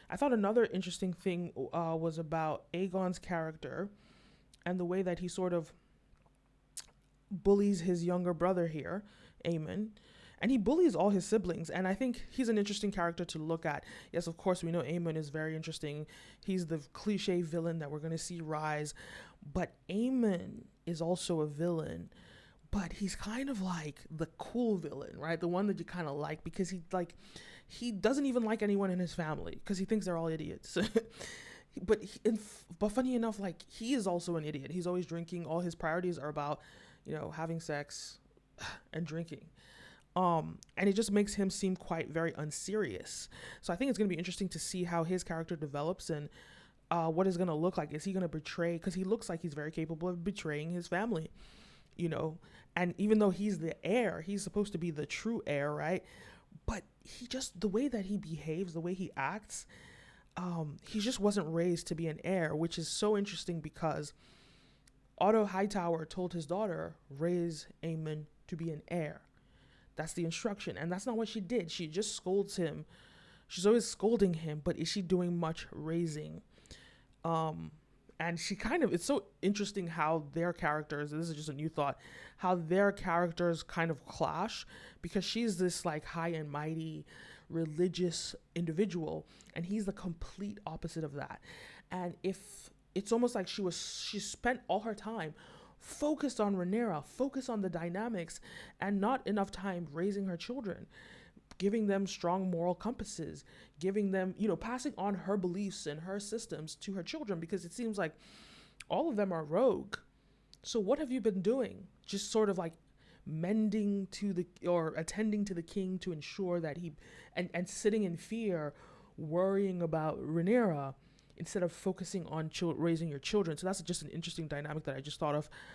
I thought another interesting thing was about Aegon's character and the way that he sort of bullies his younger brother here, Aemon, and he bullies all his siblings. And I think he's an interesting character to look at. Yes, of course, we know Aemon is very interesting. He's the cliche villain that we're going to see rise, but Aemon is also a villain. But he's kind of like the cool villain, right? The one that you kind of like because he doesn't even like anyone in his family because he thinks they're all idiots. But funny enough, like he is also an idiot. He's always drinking. All his priorities are about, having sex and drinking. And it just makes him seem quite very unserious. So I think it's going to be interesting to see how his character develops and what is going to look like. Is he going to betray? Because he looks like he's very capable of betraying his family, you know. And even though he's the heir, he's supposed to be the true heir, right? But he just the way that he behaves, the way he acts, he just wasn't raised to be an heir, which is so interesting because Otto Hightower told his daughter, raise Aemon to be an heir. That's the instruction. And that's not what she did. She just scolds him. She's always scolding him, but is she doing much raising? And she kind of, it's so interesting how their characters, this is just a new thought, how their characters kind of clash because she's this like high and mighty religious individual and he's the complete opposite of that. And if it's almost like she spent all her time focused on Rhaenyra, focused on the dynamics, and not enough time raising her children, giving them strong moral compasses, giving them, passing on her beliefs and her systems to her children, because it seems like all of them are rogue. So what have you been doing? Just sort of like mending to the or attending to the king to ensure that he and sitting in fear, worrying about Rhaenyra instead of focusing on raising your children. So that's just an interesting dynamic that I just thought of.